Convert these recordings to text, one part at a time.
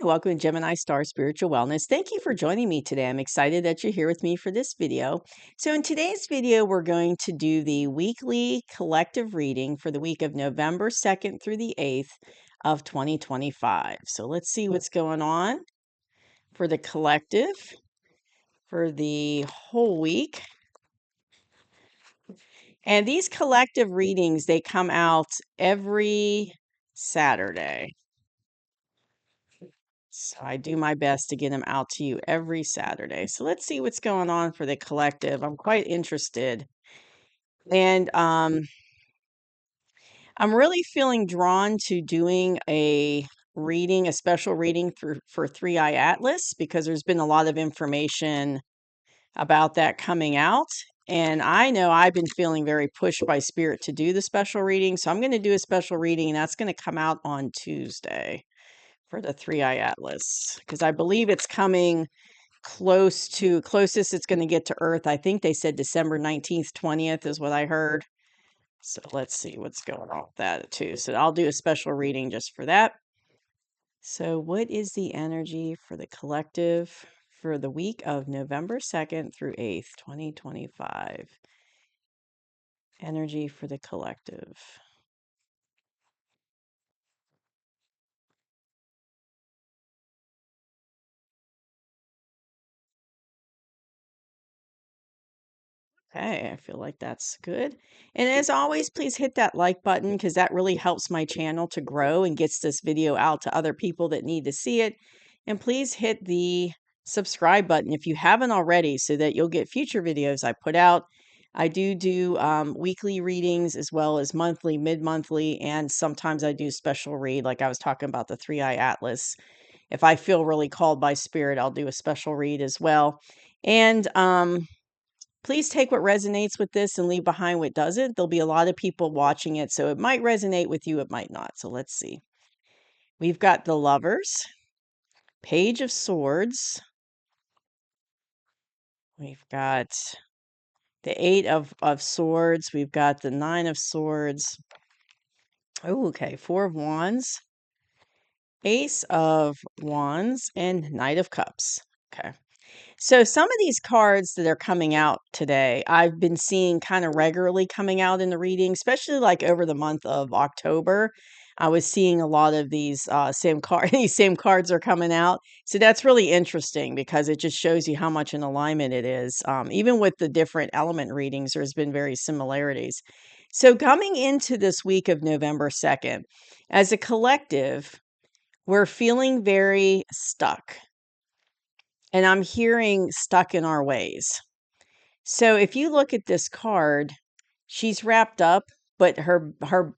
Welcome to Gemini Star Spiritual Wellness. Thank you for joining me today. I'm excited that you're here with me for this video. So in today's video, we're going to do the weekly collective reading for the week of November 2nd through the 8th of 2025. So let's see what's going on for the collective for the whole week. And these collective readings, they come out every Saturday. So I do my best to get them out to you every Saturday. So let's see what's going on for the collective. I'm quite interested. And I'm really feeling drawn to doing a special reading for Three Eye Atlas, because there's been a lot of information about that coming out. And I know I've been feeling very pushed by spirit to do the special reading. So I'm going to do a special reading, and that's going to come out on Tuesday for the Three Eye Atlas, because I believe it's coming closest it's going to get to Earth. I think they said December 19th, 20th is what I heard. So let's see what's going on with that too. So I'll do a special reading just for that. So what is the energy for the collective for the week of November 2nd through 8th, 2025? Energy for the collective. Okay, I feel like that's good. And as always, please hit that like button, because that really helps my channel to grow and gets this video out to other people that need to see it. And please hit the subscribe button if you haven't already, so that you'll get future videos I put out. I do weekly readings as well as monthly, mid-monthly, and sometimes I do special read, like I was talking about the Three Eye Atlas. If I feel really called by spirit, I'll do a special read as well. And please take what resonates with this and leave behind what doesn't. There'll be a lot of people watching it, so it might resonate with you, it might not. So let's see. We've got the Lovers, Page of Swords. We've got the Eight of Swords. We've got the Nine of Swords. Oh, okay. Four of Wands, Ace of Wands, and Knight of Cups. Okay. So some of these cards that are coming out today, I've been seeing kind of regularly coming out in the reading, especially like over the month of October. I was seeing a lot of these these same cards are coming out. So that's really interesting, because it just shows you how much in alignment it is. Even with the different element readings, there's been very similarities. So coming into this week of November 2nd, as a collective, we're feeling very stuck. And I'm hearing stuck in our ways. So if you look at this card, she's wrapped up, but her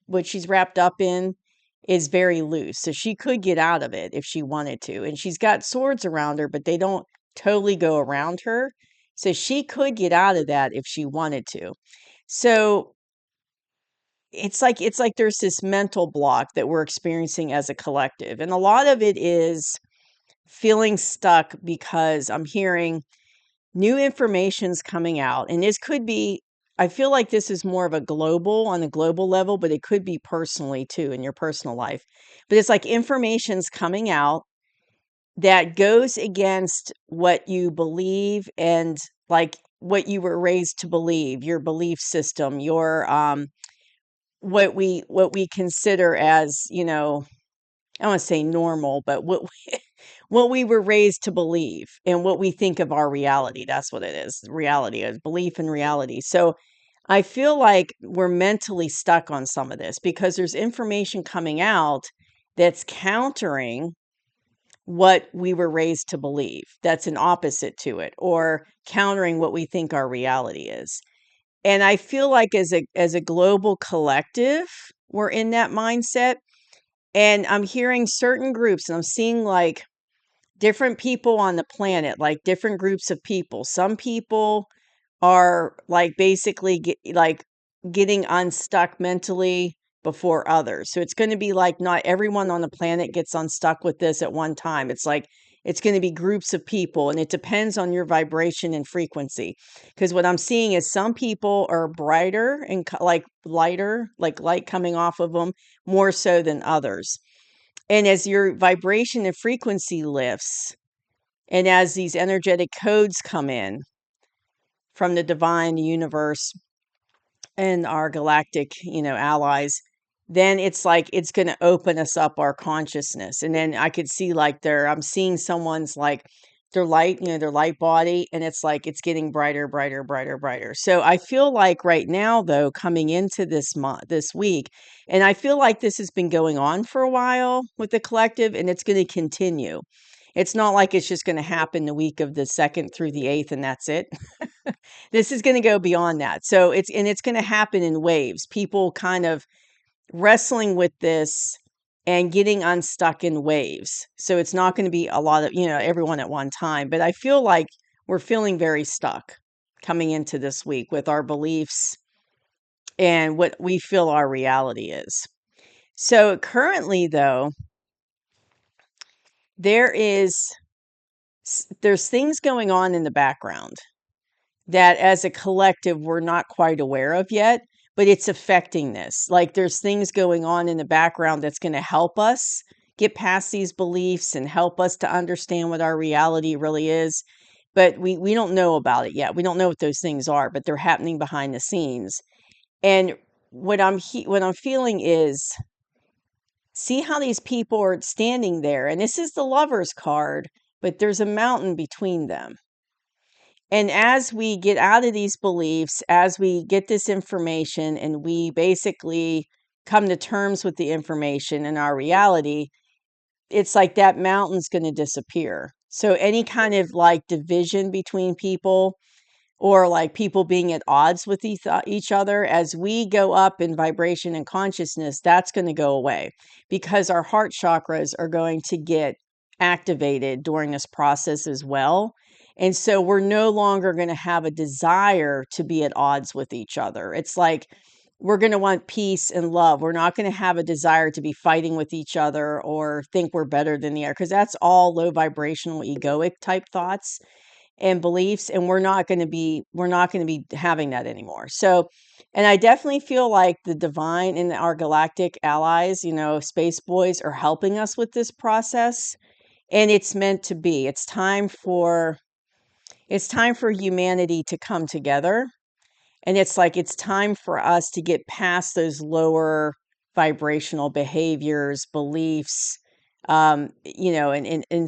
what she's wrapped up in is very loose. So she could get out of it if she wanted to. And she's got swords around her, but they don't totally go around her. So she could get out of that if she wanted to. So it's like there's this mental block that we're experiencing as a collective. And a lot of it is feeling stuck, because I'm hearing new information's coming out, and this could be, I feel like this is more of a on a global level, but it could be personally too, in your personal life. But it's like information's coming out that goes against what you believe, and like what you were raised to believe, your belief system, your what we consider as, I don't want to say normal, but what we were raised to believe, and what we think of our reality. That's what it is. Reality is belief in reality. So I feel like we're mentally stuck on some of this, because there's information coming out that's countering what we were raised to believe. That's an opposite to it, or countering what we think our reality is. And I feel like as a global collective, we're in that mindset. And I'm hearing certain groups, and I'm seeing like different people on the planet, like different groups of people. Some people are like basically getting unstuck mentally before others. So it's going to be like not everyone on the planet gets unstuck with this at one time. It's like it's going to be groups of people, and it depends on your vibration and frequency. Because what I'm seeing is some people are brighter and like lighter, like light coming off of them more so than others. And as your vibration and frequency lifts, and as these energetic codes come in from the divine universe and our galactic, allies, then it's like it's going to open us up our consciousness. And then I could see like I'm seeing someone's like their light, their light body, and it's like it's getting brighter, brighter, brighter, brighter. So I feel like right now, though, coming into this week, and I feel like this has been going on for a while with the collective, and it's going to continue. It's not like it's just going to happen the week of the 2nd through the 8th and that's it. This is going to go beyond that. So it's going to happen in waves. People kind of wrestling with this and getting unstuck in waves. So it's not going to be a lot of, everyone at one time, but I feel like we're feeling very stuck coming into this week with our beliefs and what we feel our reality is. So currently though, there's things going on in the background that as a collective we're not quite aware of yet, but it's affecting this. Like there's things going on in the background that's going to help us get past these beliefs and help us to understand what our reality really is. But we don't know about it yet. We don't know what those things are, but they're happening behind the scenes. And what I'm feeling is, see how these people are standing there, and this is the Lover's card, but there's a mountain between them. And as we get out of these beliefs, as we get this information and we basically come to terms with the information and our reality, it's like that mountain's going to disappear. So any kind of like division between people or like people being at odds with each other, as we go up in vibration and consciousness, that's going to go away because our heart chakras are going to get activated during this process as well. And so we're no longer going to have a desire to be at odds with each other. It's like we're going to want peace and love. We're not going to have a desire to be fighting with each other or think we're better than the other, because that's all low vibrational egoic type thoughts and beliefs, and we're not going to be having that anymore. So, and I definitely feel like the divine and our galactic allies, space boys, are helping us with this process, and it's meant to be. It's time for humanity to come together, and it's like it's time for us to get past those lower vibrational behaviors, beliefs, and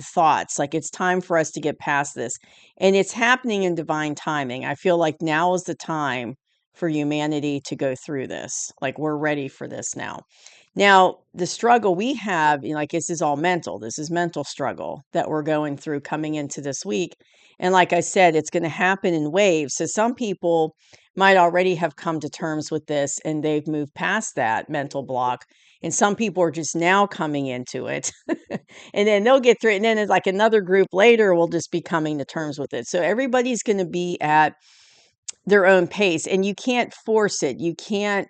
thoughts. Like it's time for us to get past this. And it's happening in divine timing. I feel like now is the time for humanity to go through this. Like we're ready for this now. Now, the struggle we have, like this is all mental. This is mental struggle that we're going through coming into this week. And like I said, it's going to happen in waves. So some people might already have come to terms with this and they've moved past that mental block. And some people are just now coming into it. And then they'll get through it. And then it's like another group later will just be coming to terms with it. So everybody's going to be at their own pace, and you can't force it. You can't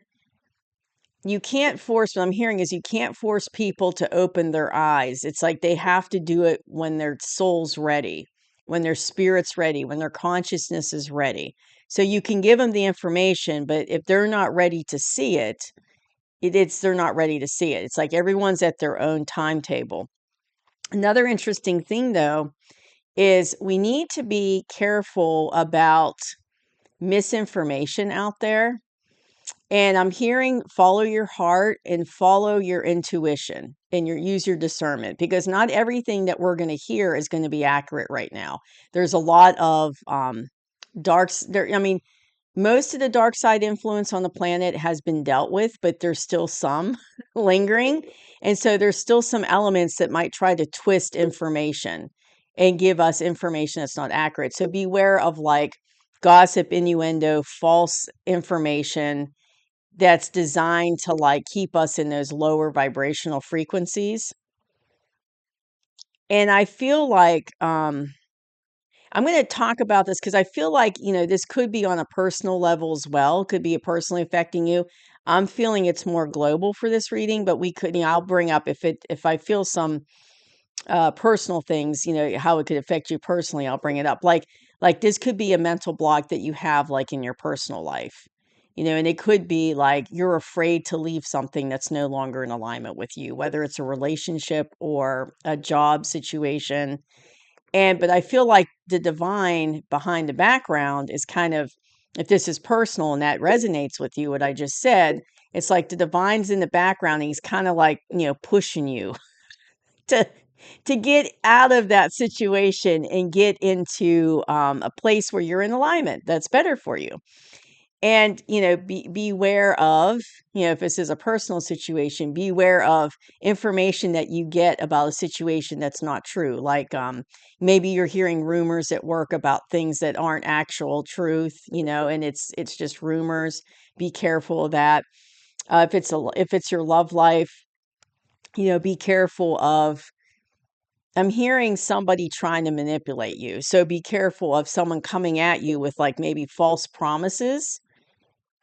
force, what I'm hearing is you can't force people to open their eyes. It's like they have to do it when their soul's ready, when their spirit's ready, when their consciousness is ready. So you can give them the information, but if they're not ready to see it, they're not ready to see it. It's like everyone's at their own timetable. Another interesting thing, though, is we need to be careful about misinformation out there. And I'm hearing follow your heart and follow your intuition and use your discernment, because not everything that we're going to hear is going to be accurate right now. There's a lot of most of the dark side influence on the planet has been dealt with, but there's still some lingering. And so there's still some elements that might try to twist information and give us information that's not accurate. So beware of like gossip, innuendo, false information that's designed to like keep us in those lower vibrational frequencies. And I feel like I'm going to talk about this because I feel like, this could be on a personal level as well, could be personally affecting you. I'm feeling it's more global for this reading, but we could, I'll bring up if I feel some personal things, how it could affect you personally, I'll bring it up. Like this could be a mental block that you have like in your personal life. And it could be like you're afraid to leave something that's no longer in alignment with you, whether it's a relationship or a job situation. But I feel like the divine behind the background is kind of, if this is personal and that resonates with you, what I just said, it's like the divine's in the background. And he's kind of like, pushing you to get out of that situation and get into a place where you're in alignment that's better for you. And beware of, if this is a personal situation, beware of information that you get about a situation that's not true. Like maybe you're hearing rumors at work about things that aren't actual truth, and it's just rumors. Be careful of that. If it's your love life, be careful of, I'm hearing somebody trying to manipulate you. So be careful of someone coming at you with like maybe false promises,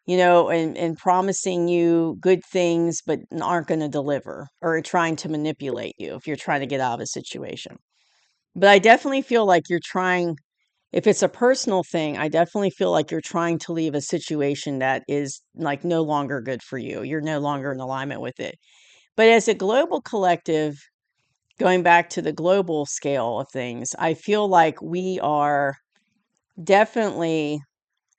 and promising you good things, but aren't going to deliver, or trying to manipulate you if you're trying to get out of a situation. But I definitely feel like you're trying, if it's a personal thing, I definitely feel like you're trying to leave a situation that is like no longer good for you. You're no longer in alignment with it. But as a global collective, going back to the global scale of things, I feel like we are definitely,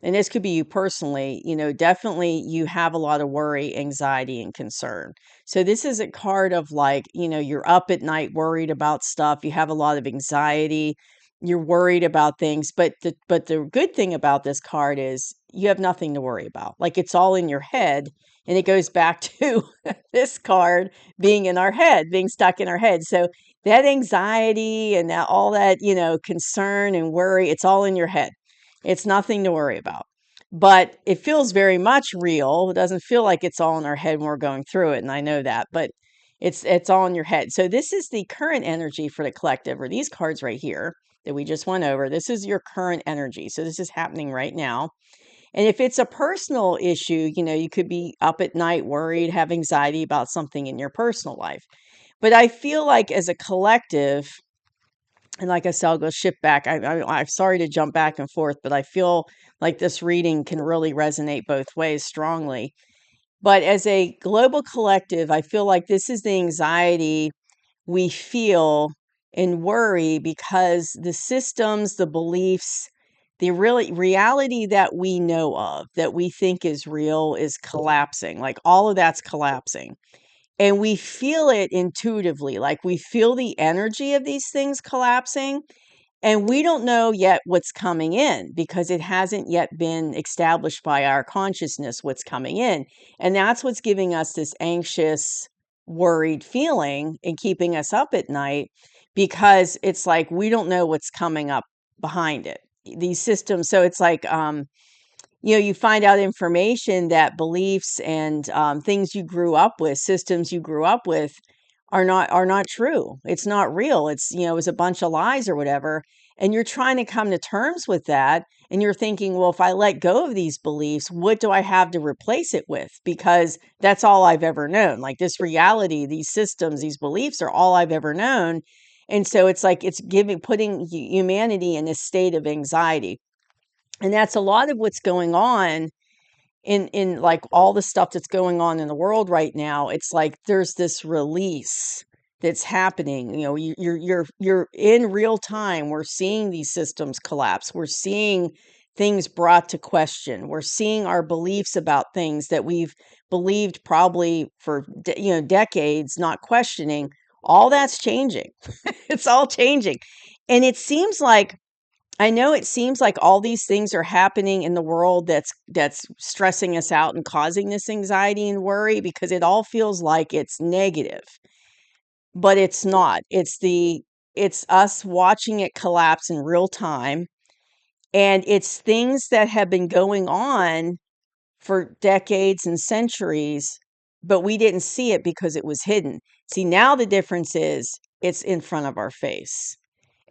and this could be you personally, definitely you have a lot of worry, anxiety, and concern. So this is a card of like, you're up at night worried about stuff. You have a lot of anxiety. You're worried about things. But the good thing about this card is you have nothing to worry about. Like it's all in your head. And it goes back to this card being in our head, being stuck in our head. So that anxiety and all that, concern and worry, it's all in your head. It's nothing to worry about. But it feels very much real. It doesn't feel like it's all in our head when we're going through it, and I know that, but it's all in your head. So this is the current energy for the collective, or these cards right here that we just went over. This is your current energy. So this is happening right now. And if it's a personal issue, you could be up at night worried, have anxiety about something in your personal life. But I feel like as a collective, and like I said, I'll go shift back. I'm sorry to jump back and forth, but I feel like this reading can really resonate both ways strongly. But as a global collective, I feel like this is the anxiety we feel and worry because the systems, the beliefs, the reality that we know of, that we think is real, is collapsing. Like all of that's collapsing. And we feel it intuitively, like we feel the energy of these things collapsing. And we don't know yet what's coming in because it hasn't yet been established by our consciousness what's coming in. And that's what's giving us this anxious, worried feeling and keeping us up at night, because it's like we don't know what's coming up behind it. These systems. So it's like, you find out information that beliefs and things you grew up with, systems you grew up with, are not true. It's not real. It's it was a bunch of lies or whatever. And you're trying to come to terms with that. And you're thinking, well, if I let go of these beliefs, what do I have to replace it with? Because that's all I've ever known. Like this reality, these systems, these beliefs are all I've ever known. And so it's like it's putting humanity in a state of anxiety. And that's a lot of what's going on in like all the stuff that's going on in the world right now. It's like there's this release that's happening. You're in real time. We're seeing these systems collapse. We're seeing things brought to question. We're seeing our beliefs about things that we've believed probably for decades, not questioning. All that's changing. It's all changing. And it seems like, I know it seems like all these things are happening in the world that's stressing us out and causing this anxiety and worry, because it all feels like it's negative, but it's not. It's us watching it collapse in real time, and it's things that have been going on for decades and centuries, but we didn't see it because it was hidden. See, now the difference is it's in front of our face.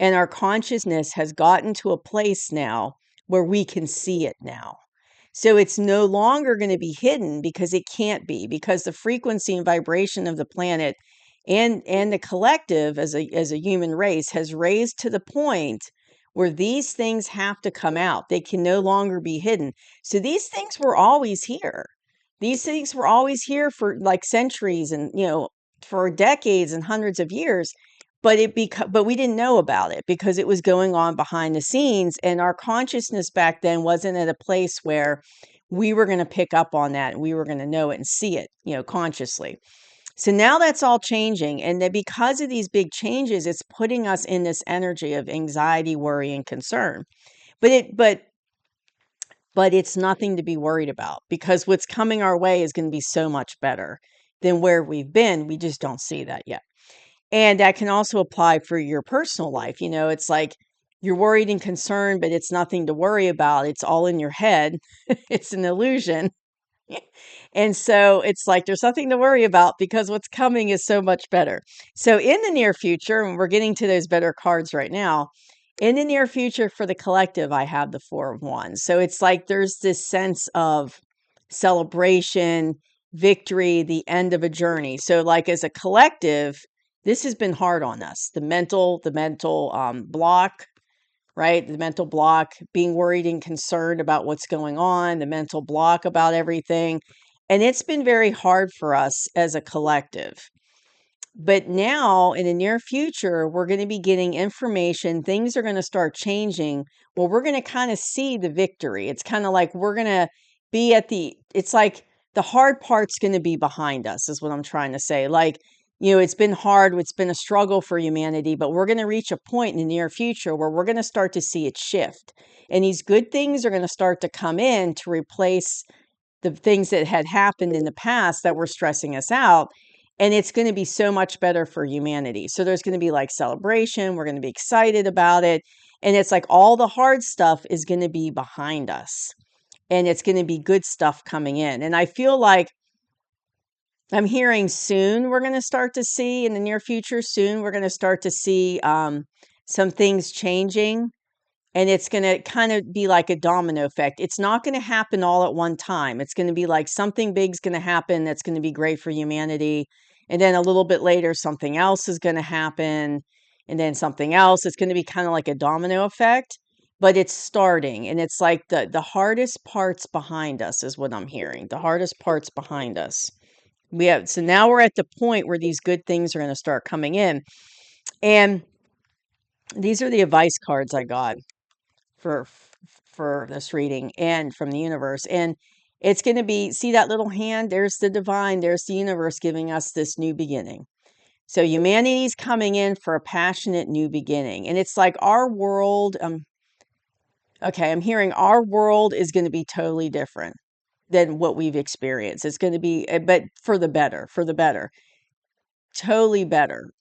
And our consciousness has gotten to a place now where we can see it now. So it's no longer going to be hidden, because it can't be, because the frequency and vibration of the planet and the collective as a human race has raised to the point where these things have to come out. They can no longer be hidden. So these things were always here. These things were always here for like centuries and, for decades and hundreds of years. But we didn't know about it because it was going on behind the scenes, and our consciousness back then wasn't at a place where we were going to pick up on that and we were going to know it and see it, consciously. So now that's all changing. And that because of these big changes, it's putting us in this energy of anxiety, worry, and concern. But it's nothing to be worried about, because what's coming our way is going to be so much better than where we've been. We just don't see that yet. And that can also apply for your personal life. It's like you're worried and concerned, but it's nothing to worry about. It's all in your head. It's an illusion. And so it's like there's nothing to worry about because what's coming is so much better. So in the near future, and we're getting to those better cards right now, in the near future for the collective, I have the Four of Wands. So it's like there's this sense of celebration, victory, the end of a journey. So like as a collective, this has been hard on us. The mental block, right? The mental block, being worried and concerned about what's going on, the mental block about everything. And it's been very hard for us as a collective. But now, in the near future, we're going to be getting information. Things are going to start changing. Well, we're going to kind of see the victory. It's kind of like we're going to be it's like the hard part's going to be behind us, is what I'm trying to say. Like, it's been hard. It's been a struggle for humanity, but we're going to reach a point in the near future where we're going to start to see it shift. And these good things are going to start to come in to replace the things that had happened in the past that were stressing us out. And it's going to be so much better for humanity. So there's going to be like celebration. We're going to be excited about it. And it's like all the hard stuff is going to be behind us. And it's going to be good stuff coming in. And I feel like I'm hearing soon we're going to start to see, in the near future, soon we're going to start to see some things changing. And it's going to kind of be like a domino effect. It's not going to happen all at one time. It's going to be like something big's going to happen that's going to be great for humanity. And then a little bit later, something else is going to happen. And then something else. It's going to be kind of like a domino effect. But it's starting. And it's like the hardest parts behind us is what I'm hearing. The hardest parts behind us. So now we're at the point where these good things are going to start coming in. And these are the advice cards I got for this reading and from the universe. And it's going to be, see that little hand? There's the divine, there's the universe giving us this new beginning. So humanity's coming in for a passionate new beginning. And it's like our world, I'm hearing our world is going to be totally different than what we've experienced. It's going to be, but for the better, totally better.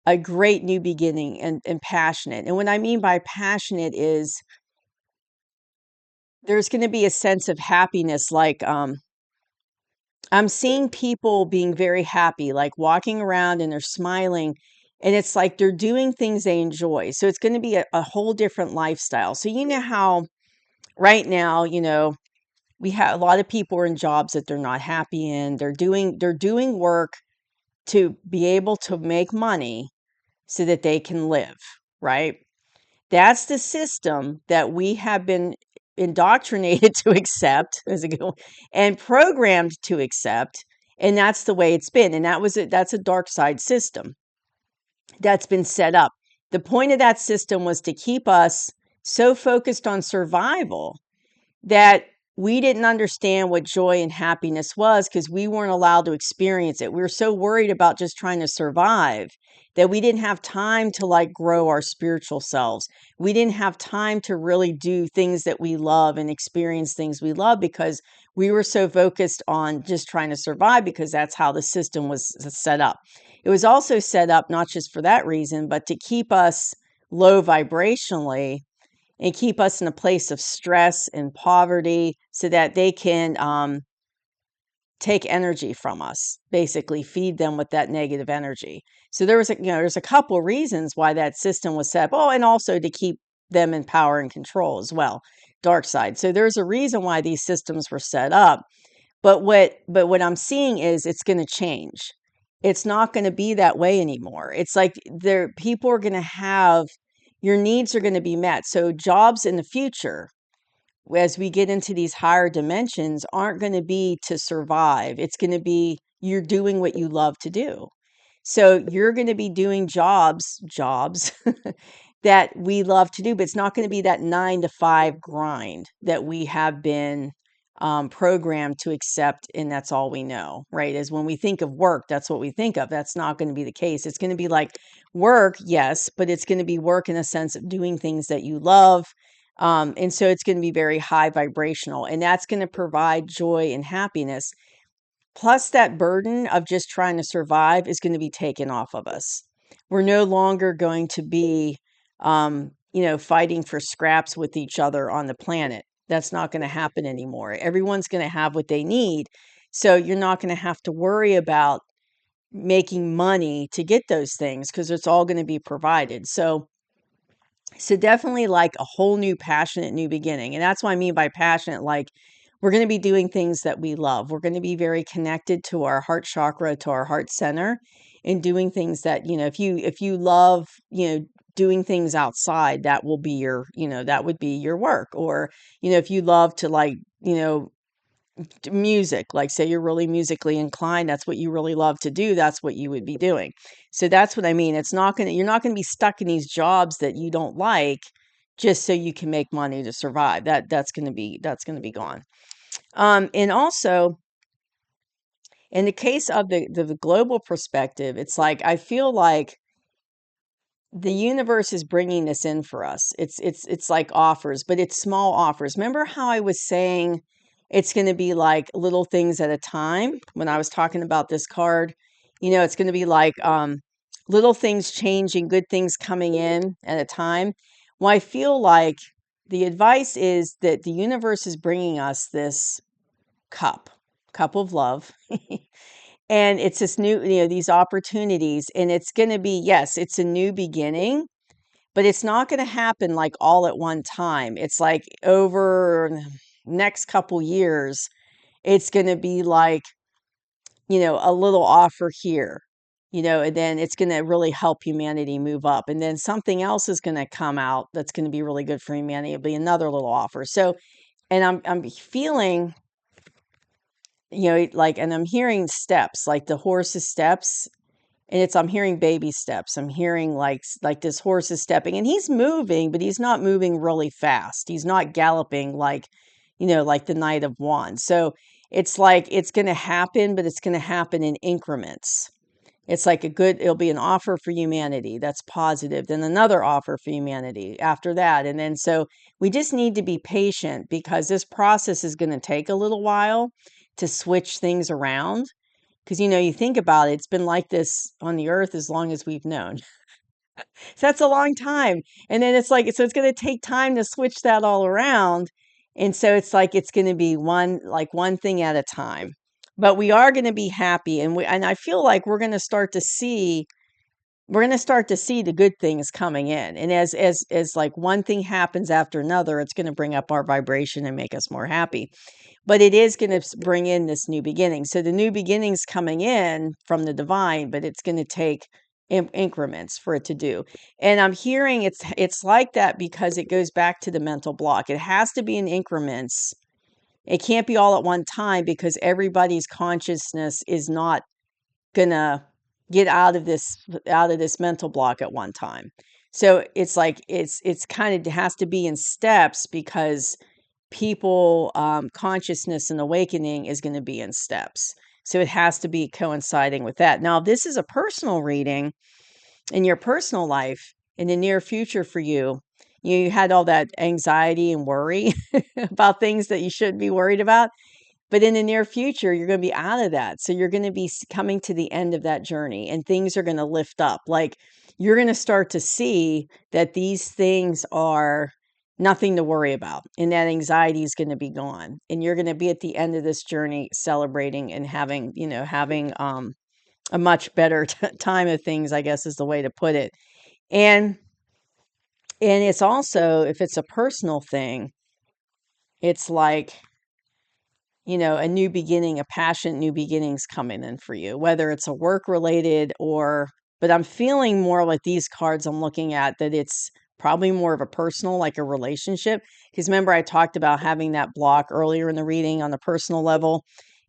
A great new beginning and passionate. And what I mean by passionate is there's going to be a sense of happiness. Like, I'm seeing people being very happy, like walking around and they're smiling, and it's like they're doing things they enjoy. So it's going to be a whole different lifestyle. So how right now, we have a lot of people are in jobs that they're not happy in. They're doing work to be able to make money so that they can live, right? That's the system that we have been indoctrinated to accept and programmed to accept. And that's the way it's been. And that's a dark side system that's been set up. The point of that system was to keep us so focused on survival that we didn't understand what joy and happiness was because we weren't allowed to experience it. We were so worried about just trying to survive that we didn't have time to like grow our spiritual selves. We didn't have time to really do things that we love and experience things we love because we were so focused on just trying to survive because that's how the system was set up. It was also set up not just for that reason, but to keep us low vibrationally and keep us in a place of stress and poverty so that they can take energy from us, basically feed them with that negative energy. So there's a couple of reasons why that system was set up. Oh, and also to keep them in power and control as well, dark side. So there's a reason why these systems were set up. But what I'm seeing is it's going to change. It's not going to be that way anymore. It's like people are going to have your needs are going to be met. So jobs in the future, as we get into these higher dimensions, aren't going to be to survive. It's going to be you're doing what you love to do. So you're going to be doing jobs that we love to do, but it's not going to be that 9 to 5 grind that we have been programmed to accept, and that's all we know, right? Is when we think of work, that's what we think of. That's not going to be the case. It's going to be like work, yes, but it's going to be work in a sense of doing things that you love. And so it's going to be very high vibrational, and that's going to provide joy and happiness. Plus, that burden of just trying to survive is going to be taken off of us. We're no longer going to be, fighting for scraps with each other on the planet. That's not going to happen anymore. Everyone's going to have what they need. So you're not going to have to worry about making money to get those things because it's all going to be provided. So definitely like a whole new passionate new beginning. And that's what I mean by passionate. Like we're going to be doing things that we love. We're going to be very connected to our heart chakra, to our heart center, and doing things that, if you love, doing things outside, that will be your, that would be your work. Or, if you love to like, music, like say you're really musically inclined, that's what you really love to do, that's what you would be doing. So that's what I mean. You're not going to be stuck in these jobs that you don't like just so you can make money to survive. That's going to be gone. And also in the case of the global perspective, it's like I feel like the universe is bringing this in for us. It's like offers, but it's small offers. Remember how I was saying it's going to be like little things at a time when I was talking about this card? It's going to be like little things changing, good things coming in at a time. Well, I feel like the advice is that the universe is bringing us this cup of love. And it's this new, these opportunities, and it's going to be, yes, it's a new beginning, but it's not going to happen like all at one time. It's like over the next couple years, it's going to be like, a little offer here, and then it's going to really help humanity move up. And then something else is going to come out that's going to be really good for humanity. It'll be another little offer. So, and I'm feeling, like, and I'm hearing steps, like the horse's steps, and I'm hearing baby steps. I'm hearing like this horse is stepping, and he's moving, but he's not moving really fast. He's not galloping like, like the Knight of Wands. So it's like it's going to happen, but it's going to happen in increments. It's like it'll be an offer for humanity that's positive, then another offer for humanity after that. And then so we just need to be patient because this process is going to take a little while to switch things around. Because, you think about it, it's been like this on the earth as long as we've known. So that's a long time. And then it's like, so it's going to take time to switch that all around. And so it's like, it's going to be one thing at a time. But we are going to be happy. And I feel like we're going to start to see the good things coming in. And as like one thing happens after another, it's going to bring up our vibration and make us more happy. But it is going to bring in this new beginning. So the new beginning's coming in from the divine, but it's going to take increments for it to do. And I'm hearing it's like that because it goes back to the mental block. It has to be in increments. It can't be all at one time because everybody's consciousness is not gonna get out of this mental block at one time. So it's like it's kind of has to be in steps because people consciousness and awakening is going to be in steps. So it has to be coinciding with that. Now, if this is a personal reading in your personal life in the near future for you, you had all that anxiety and worry about things that you shouldn't be worried about. But in the near future, you're going to be out of that. So you're going to be coming to the end of that journey and things are going to lift up. Like you're going to start to see that these things are nothing to worry about. And that anxiety is going to be gone. And you're going to be at the end of this journey celebrating and having a much better time of things, I guess is the way to put it. And it's also, if it's a personal thing, it's like, a new beginning, a passionate new beginnings coming in for you, whether it's a work related but I'm feeling more like these cards I'm looking at that it's probably more of a personal, like a relationship. Because remember, I talked about having that block earlier in the reading on the personal level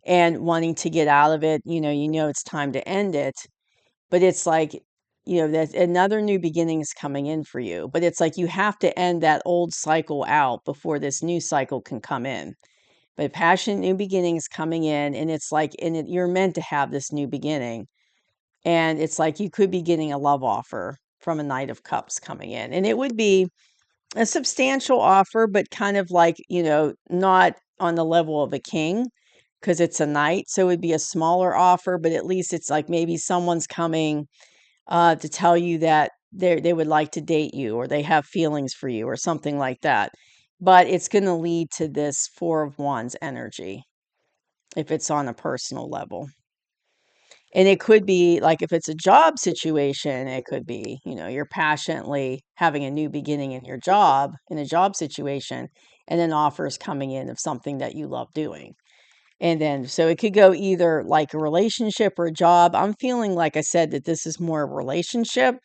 and wanting to get out of it. You know it's time to end it, but it's like, that another new beginning is coming in for you. But it's like you have to end that old cycle out before this new cycle can come in. But passion, new beginnings coming in, and it's like, you're meant to have this new beginning. And it's like you could be getting a love offer from a Knight of Cups coming in. And it would be a substantial offer, but kind of like, not on the level of a king because it's a knight. So it would be a smaller offer, but at least it's like maybe someone's coming to tell you that they would like to date you or they have feelings for you or something like that. But it's going to lead to this Four of Wands energy if it's on a personal level. And it could be like if it's a job situation, it could be, you're passionately having a new beginning in your job, in a job situation, and then offers coming in of something that you love doing. And then, so it could go either like a relationship or a job. I'm feeling, like I said, that this is more a relationship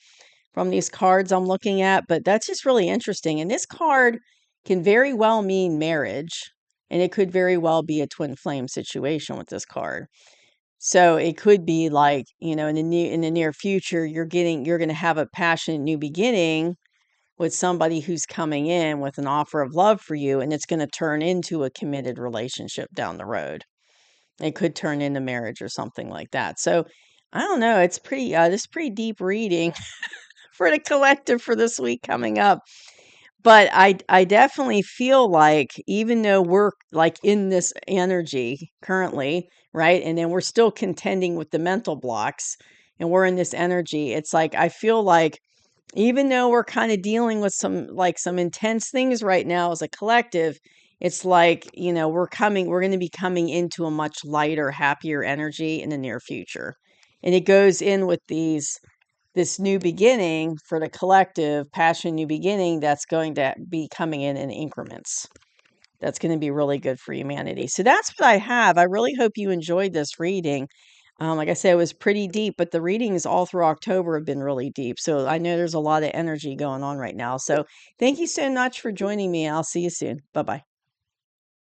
from these cards I'm looking at, but that's just really interesting. And this card can very well mean marriage, and it could very well be a twin flame situation with this card. So it could be like, in the near future, you're going to have a passionate new beginning with somebody who's coming in with an offer of love for you, and it's going to turn into a committed relationship down the road. It could turn into marriage or something like that. So I don't know. It's pretty, this is pretty deep reading for the collective for this week coming up. But I definitely feel like even though we're like in this energy currently, right? And then we're still contending with the mental blocks and we're in this energy. It's like I feel like even though we're kind of dealing with some intense things right now as a collective, it's like, we're going to be coming into a much lighter, happier energy in the near future. And it goes in with this new beginning for the collective, passion new beginning that's going to be coming in increments. That's going to be really good for humanity. So that's what I have. I really hope you enjoyed this reading. Like I said, it was pretty deep, but the readings all through October have been really deep. So I know there's a lot of energy going on right now. So thank you so much for joining me. I'll see you soon. Bye bye.